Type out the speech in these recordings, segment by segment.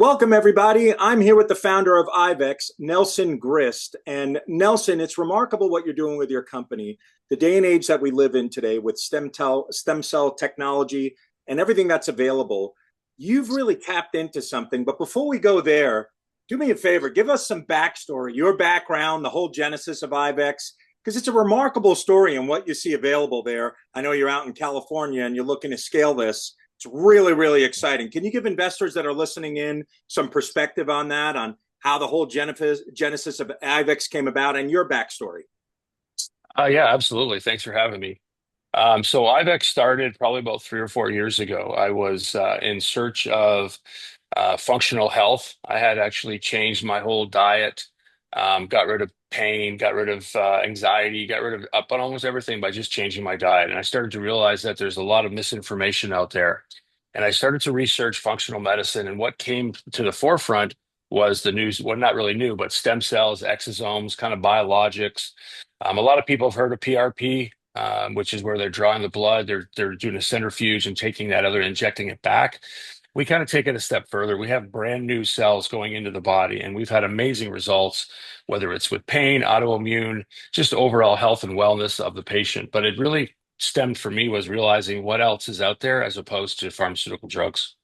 Welcome, everybody. I'm here with the founder of Ivex, Nelson Grist. And Nelson, it's remarkable what you're doing with your company. The day and age that we live in today with stem cell technology and everything that's available, you've really tapped into something. But before we go there, do me a favor, give us some backstory, your background, the whole genesis of Ivex, because it's a remarkable story and what you see available there. I know you're out in California and you're looking to scale this. It's really, really exciting. Can you give investors that are listening in some perspective on that, on how the whole genesis of Ivex came about and your backstory? Yeah, absolutely. Thanks for having me. So Ivex started probably about 3 or 4 years ago. I was in search of functional health. I had actually changed my whole diet, got rid of pain, got rid of anxiety, got rid of up on almost everything by just changing my diet. And I started to realize that there's a lot of misinformation out there. And I started to research functional medicine. And what came to the forefront was the news, well, not really new, but stem cells, exosomes, kind of biologics. A lot of people have heard of PRP, which is where they're drawing the blood, they're doing a centrifuge and taking that other, injecting it back. We kind of take it a step further. We have brand new cells going into the body, and we've had amazing results, whether it's with pain, autoimmune, just overall health and wellness of the patient. But it really stemmed for me was realizing what else is out there as opposed to pharmaceutical drugs.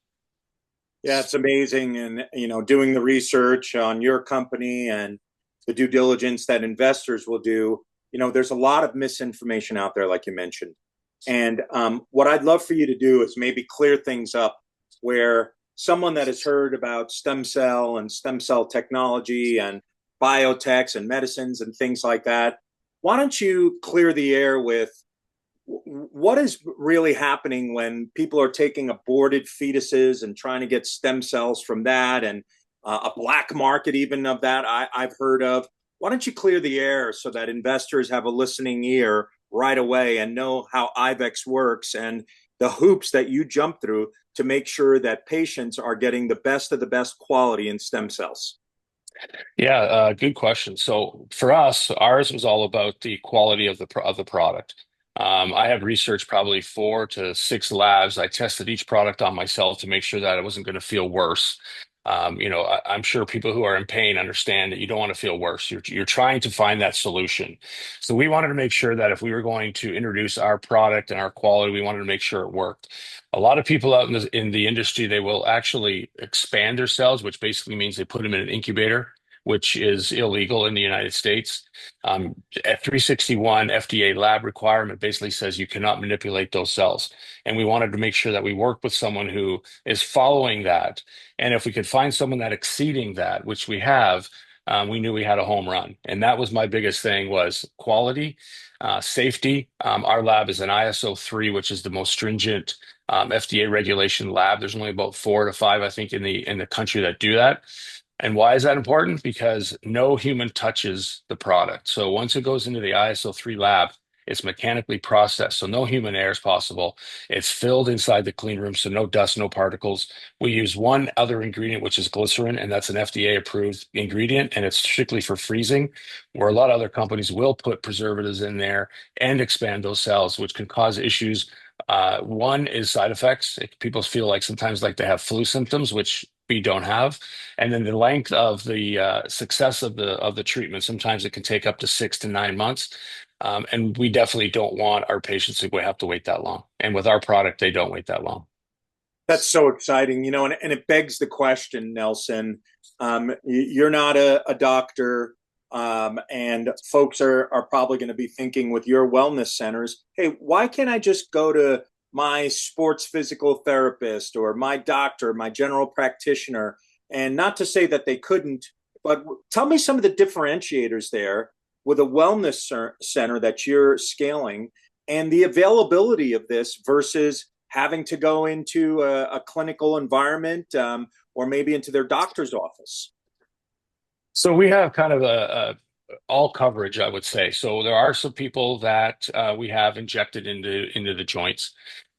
Yeah, it's amazing. And, doing the research on your company and the due diligence that investors will do, there's a lot of misinformation out there, like you mentioned. And what I'd love for you to do is maybe clear things up where someone that has heard about stem cell and stem cell technology and biotechs and medicines and things like that, why don't you clear the air with what is really happening when people are taking aborted fetuses and trying to get stem cells from that, and a black market even of that I've heard of. Why don't you clear the air so that investors have a listening ear right away and know how Ivex works and the hoops that you jump through to make sure that patients are getting the best of the best quality in stem cells? Yeah, good question. So for us, ours was all about the quality of the product. I have researched probably 4 to 6 labs. I tested each product on myself to make sure that I wasn't going to feel worse. I'm sure people who are in pain understand that you don't want to feel worse. You're trying to find that solution. So we wanted to make sure that if we were going to introduce our product and our quality, we wanted to make sure it worked. A lot of people out in the industry, they will actually expand their cells, which basically means they put them in an incubator, which is illegal in the United States. At 361 FDA lab requirement basically says you cannot manipulate those cells. And we wanted to make sure that we work with someone who is following that. And if we could find someone that exceeding that, which we have, we knew we had a home run. And that was my biggest thing was quality, safety. Our lab is an ISO 3, which is the most stringent FDA regulation lab. There's only about 4 to 5, I think, in the country that do that. And why is that important? Because no human touches the product. So once it goes into the ISO 3 lab, it's mechanically processed. So no human air is possible. It's filled inside the clean room. So no dust, no particles. We use one other ingredient, which is glycerin, and that's an FDA approved ingredient. And it's strictly for freezing, where a lot of other companies will put preservatives in there and expand those cells, which can cause issues. One is side effects. People feel like sometimes like they have flu symptoms, which we don't have. And then the length of the success of the treatment, sometimes it can take up to 6 to 9 months. And we definitely don't want our patients to have to wait that long. And with our product, they don't wait that long. That's so exciting, and it begs the question, Nelson. You're not a doctor, and folks are probably going to be thinking with your wellness centers, hey, why can't I just go to my sports physical therapist or my doctor, my general practitioner? And not to say that they couldn't, but tell me some of the differentiators there with a wellness center that you're scaling and the availability of this versus having to go into a clinical environment, or maybe into their doctor's office. So we have kind of a all coverage, I would say. So there are some people that we have injected into the joints.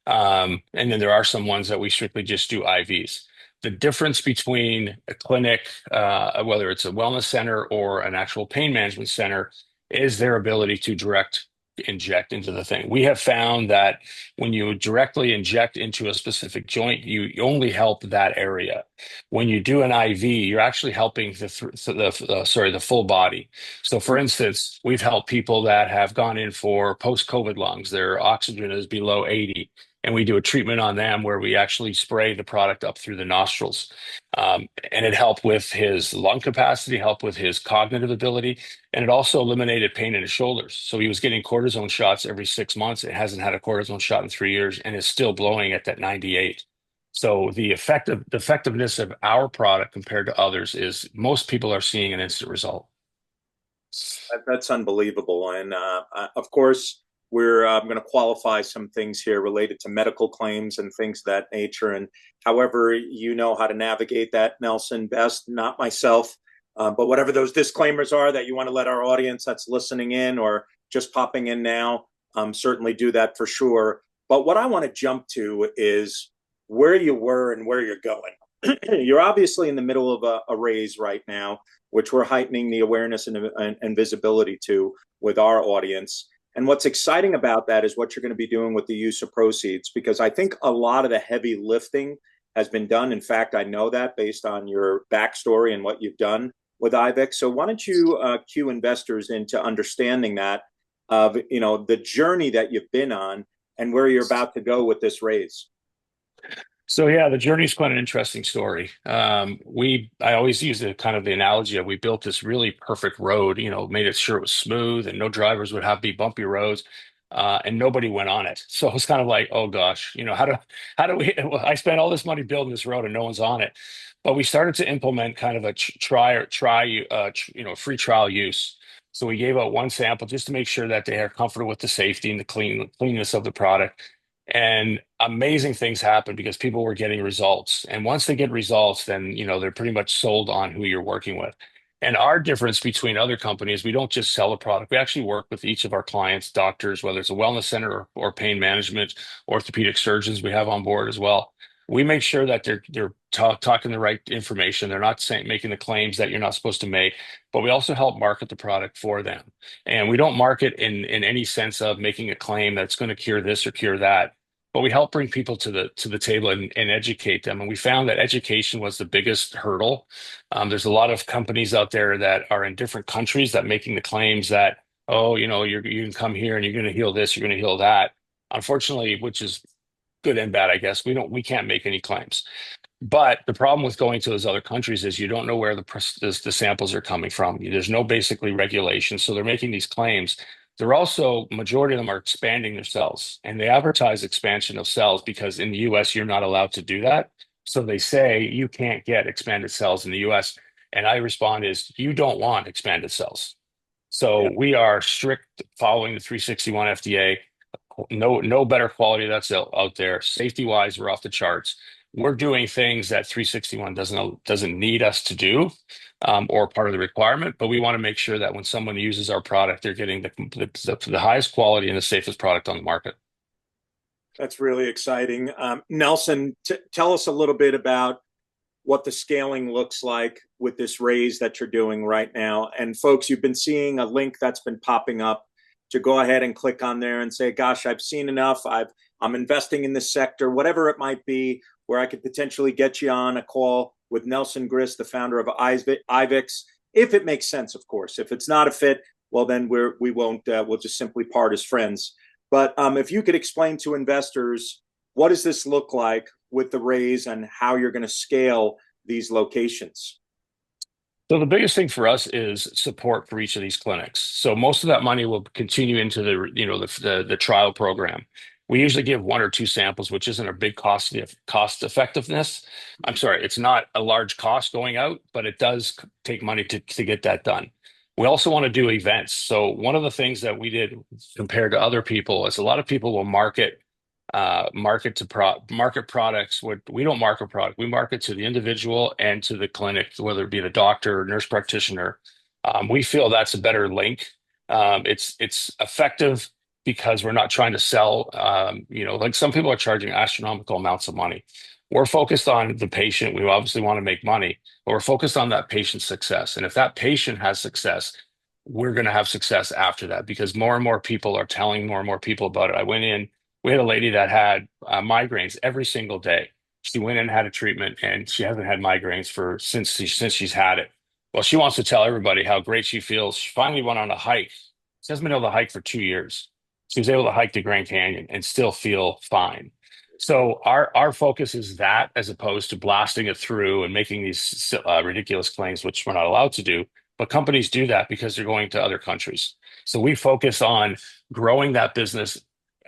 And then there are some ones that we strictly just do IVs. The difference between a clinic, whether it's a wellness center or an actual pain management center, is their ability to direct inject into the thing. We have found that when you directly inject into a specific joint, you only help that area. When you do an IV, you're actually helping the full body. So, for instance, we've helped people that have gone in for post-COVID lungs. Their oxygen is below 80, and we do a treatment on them where we actually spray the product up through the nostrils. And it helped with his lung capacity, helped with his cognitive ability, and it also eliminated pain in his shoulders. So he was getting cortisone shots every 6 months. It hasn't had a cortisone shot in 3 years and is still blowing at that 98. So the effectiveness of our product compared to others is most people are seeing an instant result. That's unbelievable. And of course, we're going to qualify some things here related to medical claims and things of that nature. And however, you know how to navigate that, Nelson, best, not myself. But whatever those disclaimers are that you want to let our audience that's listening in or just popping in now, certainly do that for sure. But what I want to jump to is where you were and where you're going. You're obviously in the middle of a raise right now, which we're heightening the awareness and visibility to with our audience. And what's exciting about that is what you're going to be doing with the use of proceeds, because I think a lot of the heavy lifting has been done. In fact, I know that based on your backstory and what you've done with Ivex. So why don't you cue investors into understanding that of the journey that you've been on and where you're about to go with this raise. So yeah, the journey's quite an interesting story. I always use the kind of the analogy of we built this really perfect road, made it sure it was smooth and no drivers would have be bumpy roads, and nobody went on it. So it was kind of like, oh gosh, how do we? Well, I spent all this money building this road and no one's on it. But we started to implement kind of a free trial use. So we gave out one sample just to make sure that they are comfortable with the safety and the cleanness of the product. And amazing things happen because people were getting results. And once they get results, then they're pretty much sold on who you're working with. And our difference between other companies, we don't just sell a product. We actually work with each of our clients, doctors, whether it's a wellness center or pain management, orthopedic surgeons we have on board as well. We make sure that they're talking the right information. They're not making the claims that you're not supposed to make, but we also help market the product for them. And we don't market in any sense of making a claim that's going to cure this or cure that, but we help bring people to the table and educate them. And we found that education was the biggest hurdle. There's a lot of companies out there that are in different countries that making the claims that, oh, you can come here and you're going to heal this, you're going to heal that. Unfortunately, which is good and bad, I guess, we can't make any claims. But the problem with going to those other countries is you don't know where the samples are coming from. There's no basically regulation. So they're making these claims. They're also, majority of them are expanding their cells, and they advertise expansion of cells because in the US, you're not allowed to do that. So they say you can't get expanded cells in the US. And I respond is you don't want expanded cells. So Yeah. we are strict following the 361 FDA. No better quality that's out there. Safety wise, we're off the charts. We're doing things that 361 doesn't need us to do, or part of the requirement. But we want to make sure that when someone uses our product, they're getting the highest quality and the safest product on the market. That's really exciting. Nelson, tell us a little bit about what the scaling looks like with this raise that you're doing right now. And folks, you've been seeing a link that's been popping up to go ahead and click on there and say, gosh, I've seen enough. I'm investing in this sector, whatever it might be, where I could potentially get you on a call with Nelson Grist, the founder of Ivex, if it makes sense, of course. If it's not a fit, well, then we won't, we'll just simply part as friends. But if you could explain to investors, what does this look like with the raise and how you're going to scale these locations? So the biggest thing for us is support for each of these clinics. So most of that money will continue into the trial program. We usually give one or two samples, which isn't a big cost effectiveness. I'm sorry, it's not a large cost going out, but it does take money to get that done. We also want to do events. So one of the things that we did compared to other people is a lot of people will market products. We don't market product. We market to the individual and to the clinic, whether it be the doctor or nurse practitioner. We feel that's a better link. It's effective because we're not trying to sell. Like some people are charging astronomical amounts of money. We're focused on the patient. We obviously want to make money, but we're focused on that patient's success. And if that patient has success, we're going to have success after that because more and more people are telling more and more people about it. I went in, we had a lady that had migraines every single day. She went in and had a treatment, and she hasn't had migraines for since she's had it. Well, she wants to tell everybody how great she feels. She finally went on a hike. She hasn't been able to hike for 2 years. She was able to hike the Grand Canyon and still feel fine. So our focus is that as opposed to blasting it through and making these ridiculous claims, which we're not allowed to do. But companies do that because they're going to other countries. So we focus on growing that business.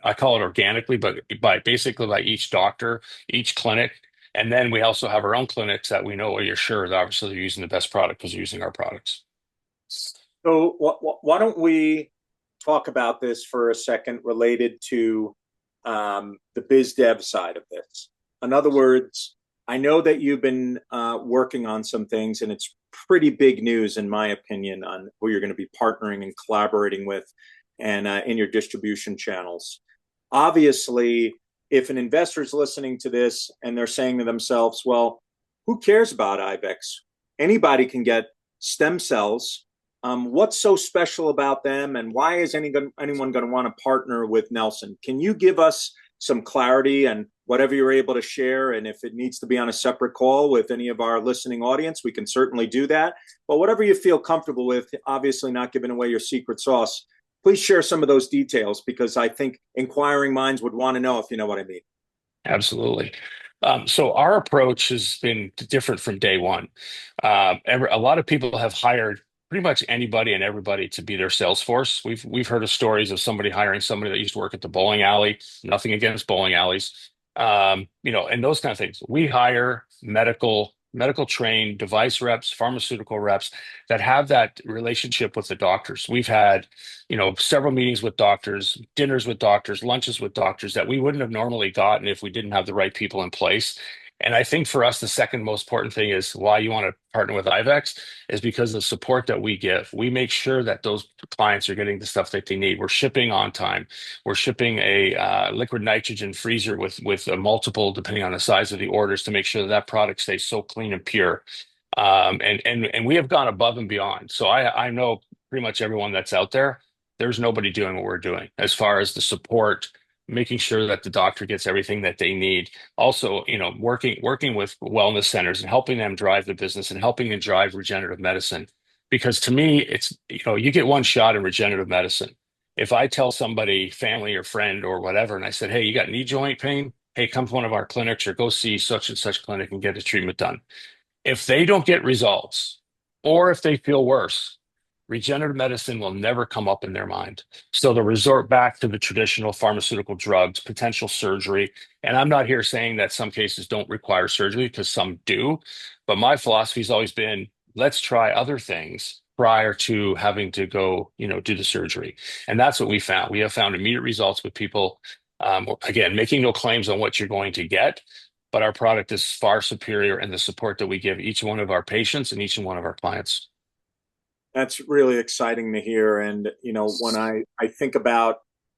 I call it organically, but by basically by each doctor, each clinic. And then we also have our own clinics that we know where you're sure that obviously they're using the best product because they're using our products. So why don't we talk about this for a second related to the biz dev side of this? In other words, I know that you've been working on some things, and it's pretty big news, in my opinion, on who you're going to be partnering and collaborating with and in your distribution channels. Obviously, if an investor is listening to this and they're saying to themselves, well, who cares about Ivex? Anybody can get stem cells. What's so special about them, and why is anyone going to want to partner with Nelson? Can you give us some clarity and whatever you're able to share? And if it needs to be on a separate call with any of our listening audience, we can certainly do that. But whatever you feel comfortable with, obviously not giving away your secret sauce, please share some of those details because I think inquiring minds would want to know, if you know what I mean. Absolutely. So our approach has been different from day one. A lot of people have hired pretty much anybody and everybody to be their sales force. We've heard of stories of somebody hiring somebody that used to work at the bowling alley. Nothing against bowling alleys, and those kind of things. We hire medical trained device reps, pharmaceutical reps that have that relationship with the doctors. We've had several meetings with doctors, dinners with doctors, lunches with doctors that we wouldn't have normally gotten if we didn't have the right people in place. And I think for us, the second most important thing is why you want to partner with Ivex is because of the support that we give. We make sure that those clients are getting the stuff that they need. We're shipping on time. We're shipping a liquid nitrogen freezer with a multiple, depending on the size of the orders, to make sure that that product stays so clean and pure. And we have gone above and beyond. So I know pretty much everyone that's out there. There's nobody doing what we're doing as far as the support, making sure that the doctor gets everything that they need. Also, working with wellness centers and helping them drive the business and helping them drive regenerative medicine. Because to me, it's, you get one shot in regenerative medicine. If I tell somebody, family or friend or whatever, and I said, hey, you got knee joint pain? Hey, come to one of our clinics or go see such and such clinic and get a treatment done. If they don't get results, or if they feel worse, regenerative medicine will never come up in their mind. So they'll resort back to the traditional pharmaceutical drugs, potential surgery. And I'm not here saying that some cases don't require surgery because some do. But my philosophy has always been, let's try other things prior to having to go, do the surgery. And that's what we found. We have found immediate results with people, again, making no claims on what you're going to get, but our product is far superior in the support that we give each one of our patients and each one of our clients. That's really exciting to hear. And, when I think about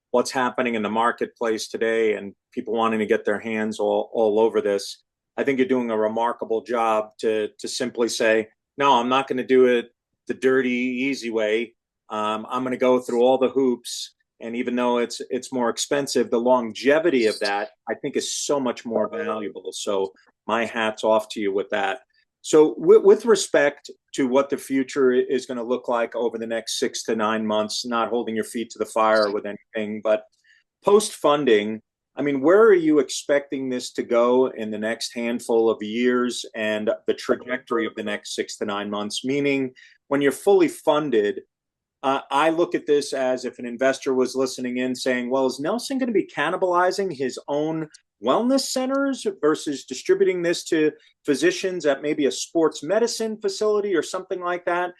what's happening in the marketplace today and people wanting to get their hands all over this, I think you're doing a remarkable job to simply say, no, I'm not going to do it the dirty, easy way. I'm going to go through all the hoops. And even though it's more expensive, the longevity of that, I think, is so much more valuable. So my hat's off to you with that. So with respect to what the future is going to look like over the next 6 to 9 months, not holding your feet to the fire with anything, but post funding, I mean, where are you expecting this to go in the next handful of years and the trajectory of the next 6 to 9 months? Meaning, when you're fully funded, I look at this as if an investor was listening in saying, well, is Nelson going to be cannibalizing his own wellness centers versus distributing this to physicians at maybe a sports medicine facility or something like that?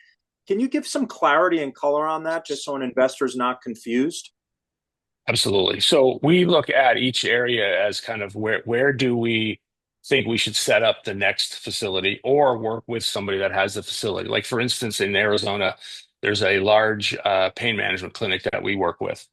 Can you give some clarity and color on that just so an investor is not confused? Absolutely. So we look at each area as kind of where do we think we should set up the next facility or work with somebody that has the facility. Like for instance, in Arizona, there's a large pain management clinic that we work with.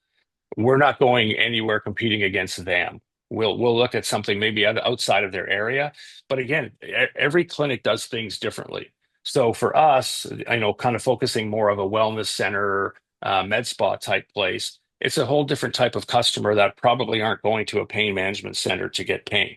We're not going anywhere competing against them. We'll look at something maybe outside of their area. But again, every clinic does things differently. So for us, kind of focusing more of a wellness center, med spa type place, it's a whole different type of customer that probably aren't going to a pain management center to get pain.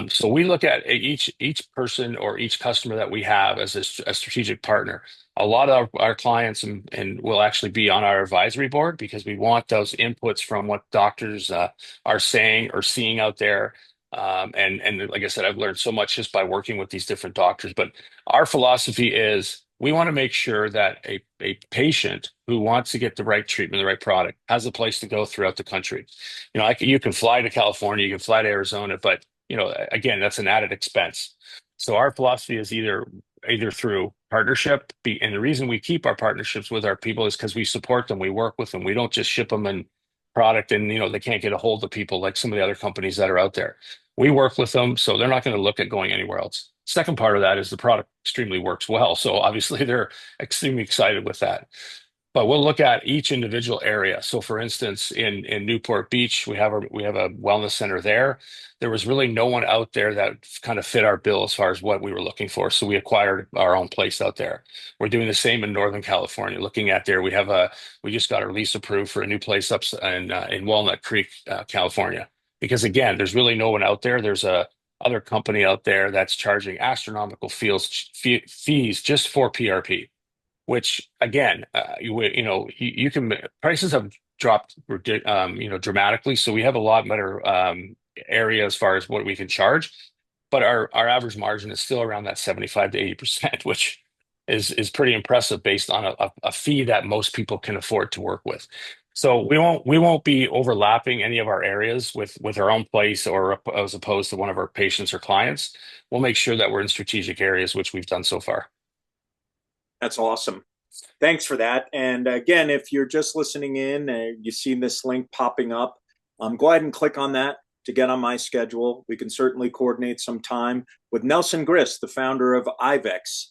So we look at each person or each customer that we have as a strategic partner. A lot of our clients and will actually be on our advisory board because we want those inputs from what doctors are saying or seeing out there. And like I said, I've learned so much just by working with these different doctors. But our philosophy is we want to make sure that a patient who wants to get the right treatment, the right product, has a place to go throughout the country. You can fly to California, you can fly to Arizona, but again, that's an added expense. So our philosophy is either through partnership, and the reason we keep our partnerships with our people is because we support them, we work with them, we don't just ship them in product and they can't get a hold of people like some of the other companies that are out there. We work with them, so they're not going to look at going anywhere else. Second part of that is the product extremely works well, so obviously they're extremely excited with that. But we'll look at each individual area. So, for instance, in Newport Beach, we have a wellness center there. There was really no one out there that kind of fit our bill as far as what we were looking for. So we acquired our own place out there. We're doing the same in Northern California. Looking at there, we just got our lease approved for a new place up in Walnut Creek, California. Because again, there's really no one out there. There's a other company out there that's charging astronomical fees just for PRP, which again, you can prices have dropped, dramatically. So we have a lot better area as far as what we can charge, but our average margin is still around that 75 to 80%, which is pretty impressive based on a fee that most people can afford to work with. So we won't be overlapping any of our areas with our own place or as opposed to one of our patients or clients. We'll make sure that we're in strategic areas, which we've done so far. That's awesome. Thanks for that. And again, if you're just listening in, you see this link popping up, go ahead and click on that to get on my schedule. We can certainly coordinate some time with Nelson Grist, the founder of Ivex.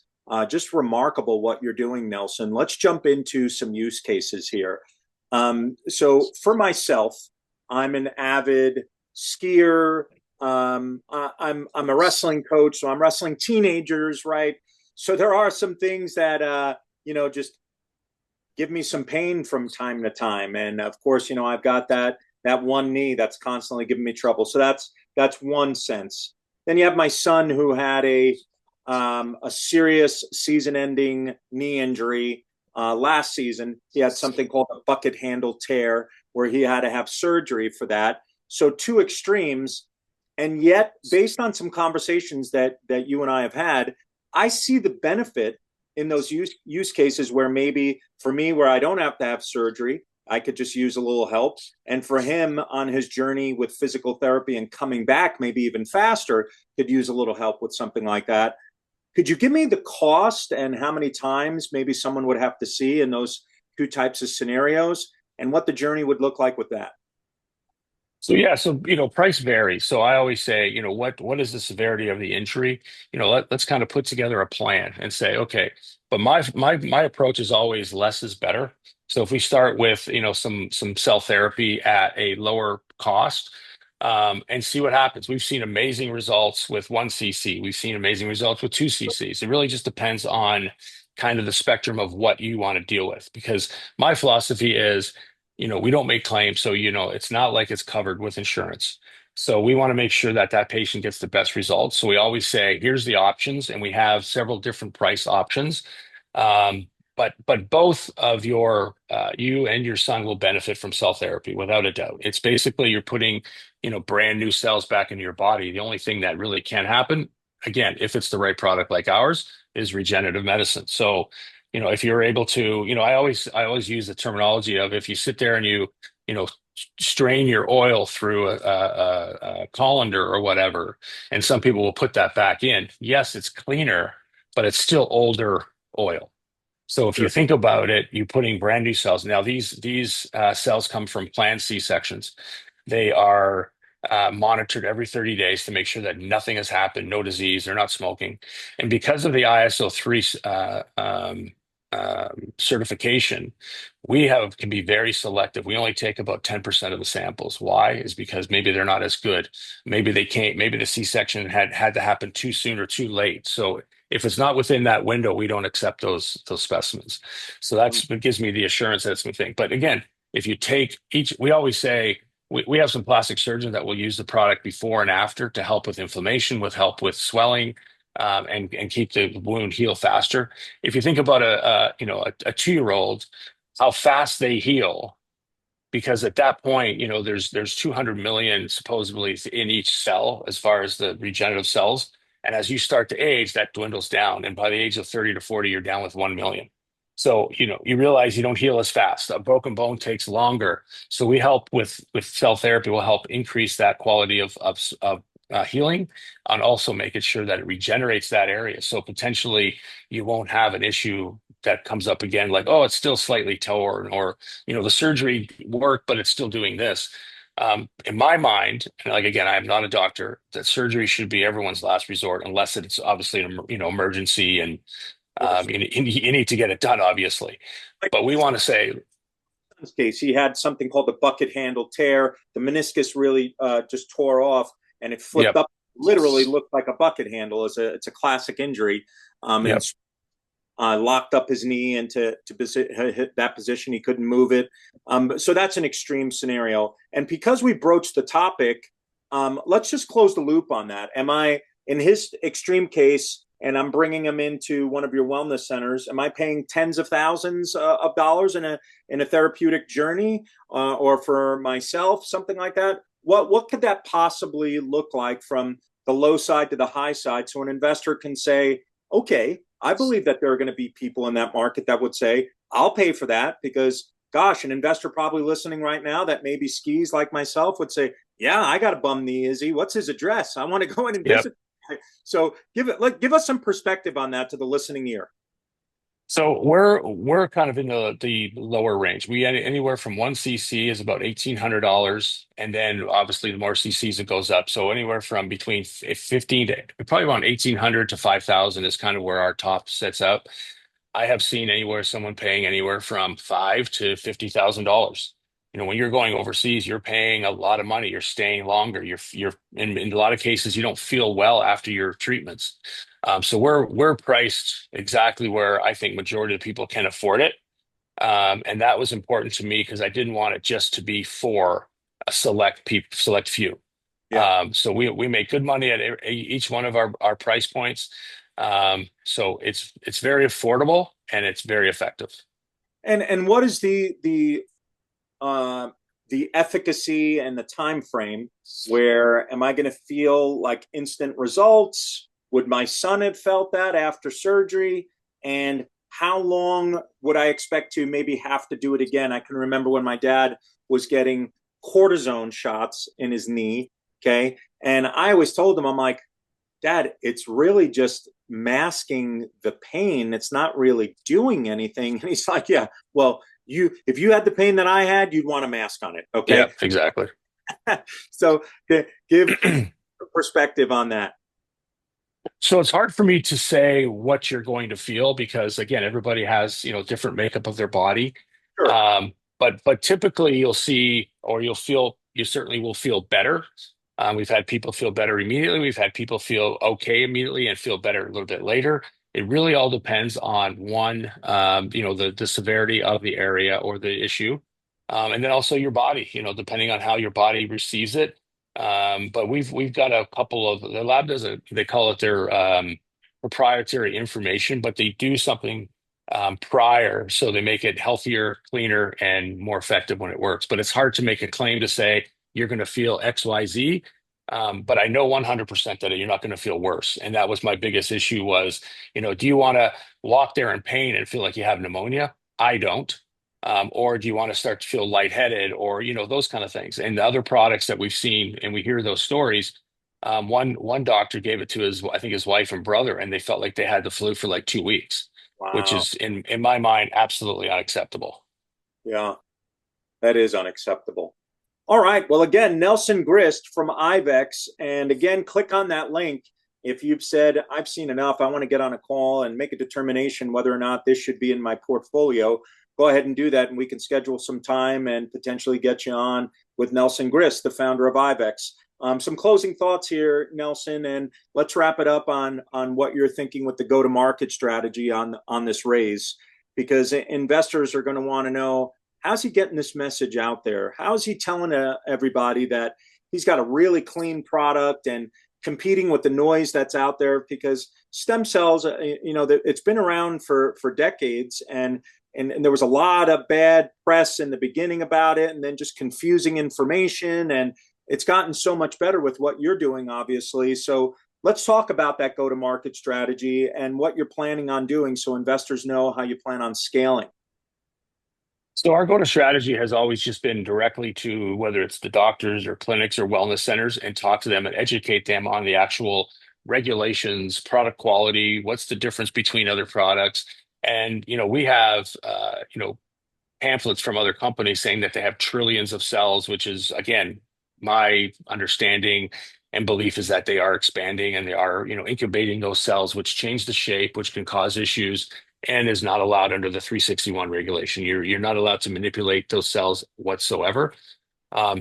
Just remarkable what you're doing, Nelson. Let's jump into some use cases here. So for myself, I'm an avid skier. I'm a wrestling coach, so I'm wrestling teenagers, right? So there are some things that just give me some pain from time to time. And of course, I've got that one knee that's constantly giving me trouble. So that's one sense. Then you have my son who had a serious season-ending knee injury last season. He had something called a bucket handle tear, where he had to have surgery for that. So two extremes, and yet, based on some conversations that you and I have had, I see the benefit in those use cases where maybe for me, where I don't have to have surgery, I could just use a little help. And for him on his journey with physical therapy and coming back, maybe even faster, could use a little help with something like that. Could you give me the cost and how many times maybe someone would have to see in those two types of scenarios and what the journey would look like with that? So yeah, so price varies. So I always say, what is the severity of the injury? Let's kind of put together a plan and say, okay, but my approach is always less is better. So if we start with, some cell therapy at a lower cost, and see what happens. We've seen amazing results with 1 cc. We've seen amazing results with 2 cc's. It really just depends on kind of the spectrum of what you want to deal with. Because my philosophy is, we don't make claims, so it's not like it's covered with insurance. So we want to make sure that that patient gets the best results. So we always say, here's the options, and we have several different price options. But both of you and your son will benefit from cell therapy without a doubt. It's basically you're putting brand new cells back into your body. The only thing that really can happen, again, if it's the right product like ours, is regenerative medicine. So if you're able to, I always use the terminology of, if you sit there and you strain your oil through a colander or whatever, and some people will put that back in. Yes, it's cleaner, but it's still older oil. So if you Sure. think about it, you're putting brand new cells. Now these cells come from planned C-sections. They are monitored every 30 days to make sure that nothing has happened, no disease, they're not smoking. And because of the ISO 3 certification, can be very selective. We only take about 10% of the samples. Why? Is because maybe they're not as good. Maybe they can't, maybe the C-section had to happen too soon or too late. So If it's not within that window, we don't accept those specimens. So that's what gives me the assurance that it's my thing. But again, if you take each, we always say we have some plastic surgeons that will use the product before and after to help with inflammation, with help with swelling, and keep the wound heal faster. If you think about a 2-year-old, how fast they heal, because at that point, there's 200 million supposedly in each cell as far as the regenerative cells. And as you start to age, that dwindles down. And by the age of 30 to 40, you're down with 1 million. So, you realize you don't heal as fast. A broken bone takes longer. So we help with cell therapy, will help increase that quality of healing, and also making sure that it regenerates that area. So potentially you won't have an issue that comes up again, like, oh, it's still slightly torn, or the surgery worked, but it's still doing this. In my mind, and like again, I am not a doctor, that surgery should be everyone's last resort, unless it's obviously an emergency, and course. you need to get it done, obviously. Like But we want to say, in this case, he had something called the bucket handle tear. The meniscus really just tore off, and it flipped yep, up. Literally looked like a bucket handle. It's a classic injury, and yep, locked up his knee into hit that position. He couldn't move it. So that's an extreme scenario. And because we broached the topic, let's just close the loop on that. Am I, in his extreme case, and I'm bringing him into one of your wellness centers, am I paying tens of thousands of dollars in a therapeutic journey, or for myself, something like that? What could that possibly look like from the low side to the high side, so an investor can say, okay, I believe that there are going to be people in that market that would say, I'll pay for that, because, gosh, an investor probably listening right now that maybe skis like myself would say, yeah, I got a bum knee, Izzy. What's his address? I want to go in and yep. visit. So give us some perspective on that to the listening ear. So we're kind of in the lower range. We anywhere from 1 cc is about $1,800, and then obviously the more cc's it goes up. So anywhere from between 15 to probably around 1,800 to 5,000 is kind of where our top sets up. I have seen someone paying anywhere from five to $50,000. When you're going overseas, you're paying a lot of money. You're staying longer. You're in a lot of cases, you don't feel well after your treatments. So we're priced exactly where I think majority of people can afford it. And that was important to me because I didn't want it just to be for a select few. Yeah. So we make good money at each one of our price points. So it's very affordable and it's very effective. And what is uh, the efficacy and the time frame? Where am I going to feel like instant results? Would my son have felt that after surgery? And how long would I expect to maybe have to do it again? I can remember when my dad was getting cortisone shots in his knee. Okay. And I always told him, I'm like, Dad, it's really just masking the pain. It's not really doing anything. And he's like, yeah, well, if you had the pain that I had, you'd want a mask on it. Yeah, Okay. exactly. So give perspective on that. So it's hard for me to say what you're going to feel because again, everybody has, different makeup of their body. Sure. But typically you'll see, or you certainly will feel better. We've had people feel better immediately. We've had people feel okay immediately and feel better a little bit later. It really all depends on one, the severity of the area or the issue. And then also your body, depending on how your body receives it. But we've got a couple of the lab does a they call it their proprietary information, but they do something prior, so they make it healthier, cleaner, and more effective when it works. But it's hard to make a claim to say you're going to feel X, Y, Z. But I know 100% that you're not going to feel worse. And that was my biggest issue was, do you want to walk there in pain and feel like you have pneumonia? I don't. Or do you want to start to feel lightheaded or, those kind of things? And the other products that we've seen and we hear those stories, one doctor gave it to I think his wife and brother, and they felt like they had the flu for like 2 weeks, which Wow. is in my mind, absolutely unacceptable. Yeah, that is unacceptable. All right. Well, again, Nelson Grist from Ivex. And again, click on that link. If you've said, I've seen enough, I want to get on a call and make a determination whether or not this should be in my portfolio, go ahead and do that. And we can schedule some time and potentially get you on with Nelson Grist, the founder of Ivex. Some closing thoughts here, Nelson, and let's wrap it up on what you're thinking with the go-to-market strategy on this raise, because investors are going to want to know, how's he getting this message out there? How's he telling everybody that he's got a really clean product and competing with the noise that's out there? Because stem cells, it's been around for decades, and there was a lot of bad press in the beginning about it, and then just confusing information. And it's gotten so much better with what you're doing, obviously. So let's talk about that go-to-market strategy and what you're planning on doing so investors know how you plan on scaling. So our go-to strategy has always just been directly to whether it's the doctors or clinics or wellness centers and talk to them and educate them on the actual regulations, product quality, what's the difference between other products. And, we have, pamphlets from other companies saying that they have trillions of cells, which is, again, my understanding and belief is that they are expanding and they are, incubating those cells, which change the shape, which can cause issues and is not allowed under the 361 regulation. You're not allowed to manipulate those cells whatsoever.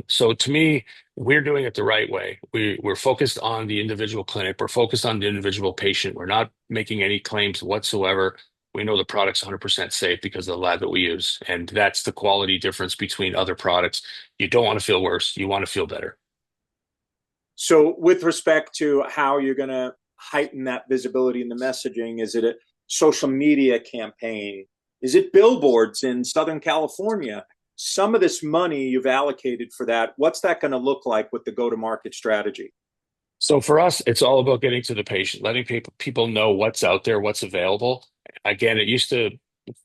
So to me, we're doing it the right way. We're focused on the individual clinic. We're focused on the individual patient. We're not making any claims whatsoever. We know the product's 100% safe because of the lab that we use. And that's the quality difference between other products. You don't want to feel worse. You want to feel better. So, with respect to how you're going to heighten that visibility in the messaging, is it a social media campaign? Is it billboards in Southern California? Some of this money you've allocated for that, what's that going to look like with the go-to-market strategy? So for us, it's all about getting to the patient, letting people know what's out there, what's available. Again, it used to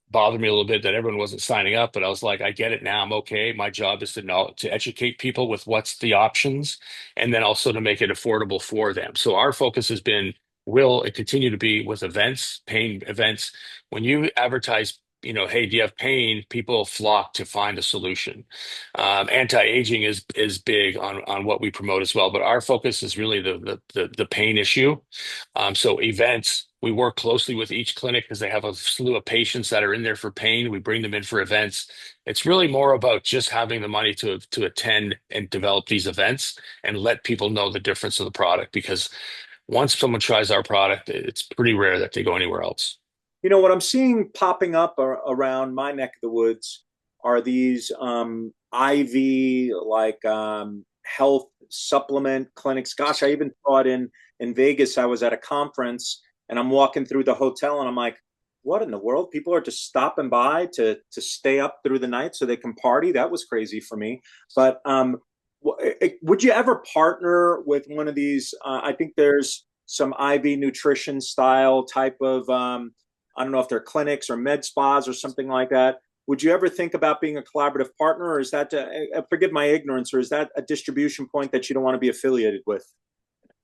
bother me a little bit that everyone wasn't signing up, but I was like, I get it now. I'm okay. My job is to educate people with what's the options, and then also to make it affordable for them. So our focus has been, will it continue to be with events, pain events? When you advertise, hey, do you have pain? People flock to find a solution. Anti-aging is big on what we promote as well, but our focus is really the pain issue. So events, we work closely with each clinic because they have a slew of patients that are in there for pain. We bring them in for events. It's really more about just having the money to attend and develop these events and let people know the difference of the product. Because once someone tries our product, it's pretty rare that they go anywhere else. What I'm seeing popping up around my neck of the woods are these IV health supplement clinics. Gosh, I even saw it in Vegas. I was at a conference and I'm walking through the hotel and I'm like, what in the world? People are just stopping by to stay up through the night so they can party. That was crazy for me. But would you ever partner with one of these? I think there's some IV nutrition style type of I don't know if they're clinics or med spas or something like that. Would you ever think about being a collaborative partner, or is that, forgive my ignorance, or is that a distribution point that you don't want to be affiliated with?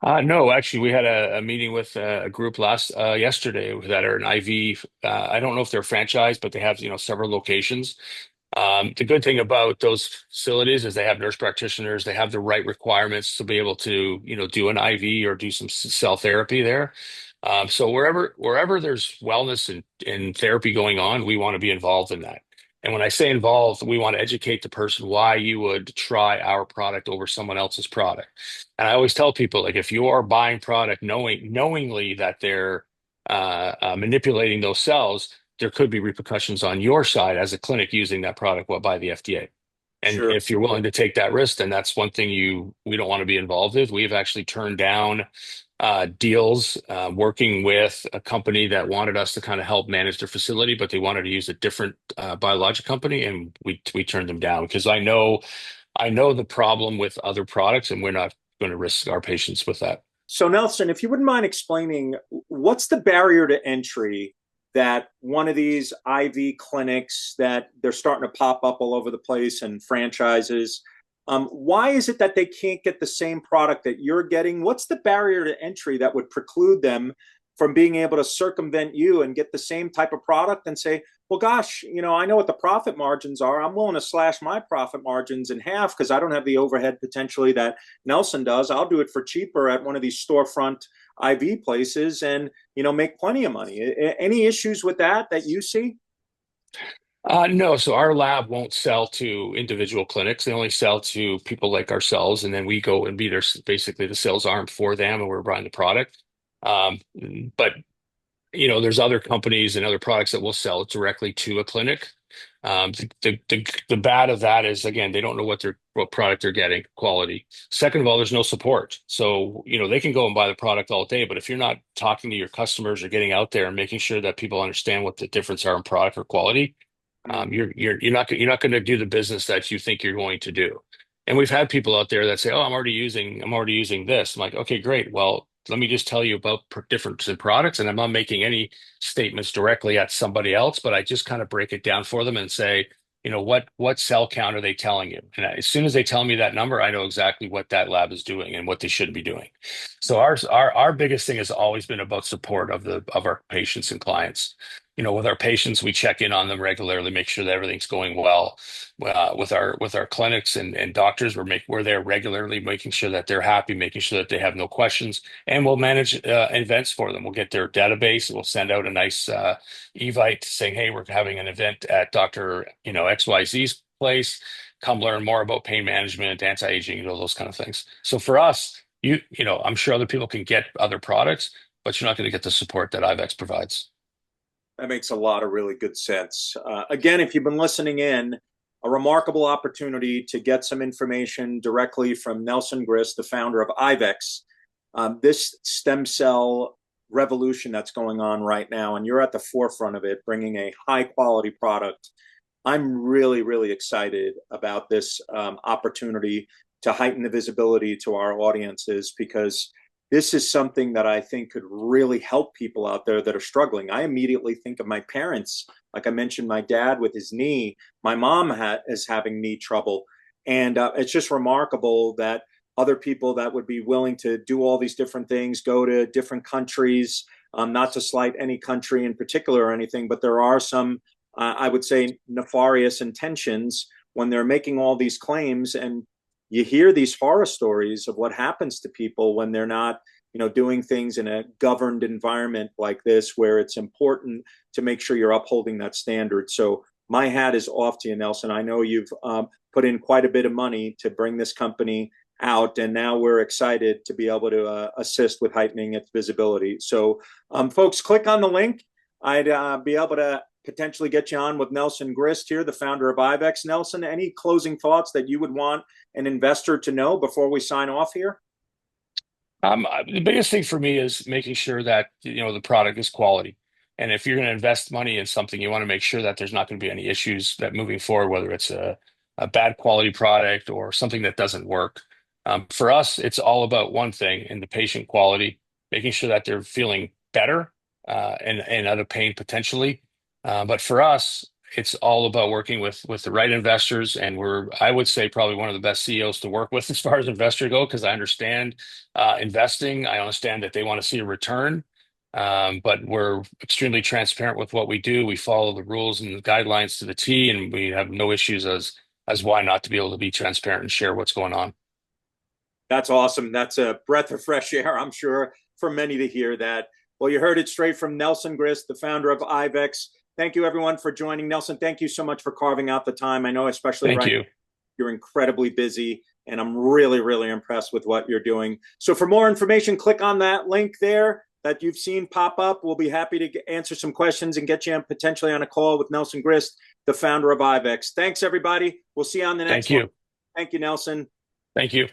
No, actually, we had a meeting with a group yesterday that are an IV. I don't know if they're franchised, but they have several locations. The good thing about those facilities is they have nurse practitioners. They have the right requirements to be able to do an IV or do some cell therapy there. So wherever there's wellness and therapy going on, we want to be involved in that. And when I say involved, we want to educate the person why you would try our product over someone else's product. And I always tell people, like, if you are buying product knowingly that they're manipulating those cells, there could be repercussions on your side as a clinic using that product by the FDA. And Sure. if you're willing to take that risk, then that's one thing we don't want to be involved with. We've actually turned down deals working with a company that wanted us to kind of help manage their facility, but they wanted to use a different biologic company, and we turned them down because I know the problem with other products, and we're not going to risk our patients with that. So, Nelson, if you wouldn't mind explaining, what's the barrier to entry that one of these IV clinics that they're starting to pop up all over the place and franchises? Why is it that they can't get the same product that you're getting? What's the barrier to entry that would preclude them from being able to circumvent you and get the same type of product and say, well, gosh, I know what the profit margins are. I'm willing to slash my profit margins in half because I don't have the overhead potentially that Nelson does. I'll do it for cheaper at one of these storefront IV places and, make plenty of money. Any issues with that you see? No, so our lab won't sell to individual clinics. They only sell to people like ourselves, and then we go and be their basically the sales arm for them, and we're buying the product. Um, but there's other companies and other products that will sell directly to a clinic. The bad of that is, again, they don't know what product they're getting, quality. Second of all, there's no support. So, they can go and buy the product all day, but if you're not talking to your customers or getting out there and making sure that people understand what the difference are in product or quality, Mm. you're not going to do the business that you think you're going to do. And we've had people out there that say, "Oh, I'm already using this." I'm like, "Okay, great. Well, let me just tell you about difference in products." And I'm not making any statements directly at somebody else, but I just kind of break it down for them and say, what cell count are they telling you? And as soon as they tell me that number, I know exactly what that lab is doing and what they should be doing. So our biggest thing has always been about support of our patients and clients. With our patients, we check in on them regularly, make sure that everything's going well. With our clinics and doctors, we're there regularly, making sure that they're happy, making sure that they have no questions, and we'll manage events for them. We'll get their database, we'll send out a nice evite saying, "Hey, we're having an event at Doctor XYZ's place. Come learn more about pain management, anti-aging, those kind of things." So for us, I'm sure other people can get other products, but you're not going to get the support that Ivex provides. That makes a lot of really good sense. Again, if you've been listening in, a remarkable opportunity to get some information directly from Nelson Grist, the founder of Ivex. This stem cell revolution that's going on right now, and you're at the forefront of it, bringing a high quality product. I'm really, really excited about this opportunity to heighten the visibility to our audiences because this is something that I think could really help people out there that are struggling. I immediately think of my parents. Like I mentioned, my dad with his knee, my mom is having knee trouble. And it's just remarkable that other people that would be willing to do all these different things, go to different countries, not to slight any country in particular or anything, but there are some, I would say, nefarious intentions when they're making all these claims. And you hear these horror stories of what happens to people when they're not doing things in a governed environment like this where it's important to make sure you're upholding that standard. So my hat is off to you, Nelson. I know you've put in quite a bit of money to bring this company out, and now we're excited to be able to assist with heightening its visibility. So folks, click on the link. I'd be able to potentially get you on with Nelson Grist here, the founder of Ivex. Nelson, any closing thoughts that you would want an investor to know before we sign off here? The biggest thing for me is making sure that the product is quality. And if you're going to invest money in something, you want to make sure that there's not going to be any issues that moving forward, whether it's a bad quality product or something that doesn't work. For us, it's all about one thing in the patient quality, making sure that they're feeling better and out of pain potentially. But for us, it's all about working with the right investors, and I would say, probably one of the best CEOs to work with as far as investor go, because I understand investing. I understand that they want to see a return, but we're extremely transparent with what we do. We follow the rules and the guidelines to the T, and we have no issues as why not to be able to be transparent and share what's going on. That's awesome. That's a breath of fresh air, I'm sure, for many to hear that. Well, you heard it straight from Nelson Grist, the founder of Ivex. Thank you, everyone, for joining. Nelson, thank you so much for carving out the time. I know, especially Thank right you. now, you're incredibly busy, and I'm really, really impressed with what you're doing. So for more information, click on that link there that you've seen pop up. We'll be happy to answer some questions and get you potentially on a call with Nelson Grist, the founder of Ivex. Thanks, everybody. We'll see you on the next Thank one. you. Thank you, Nelson. Thank you.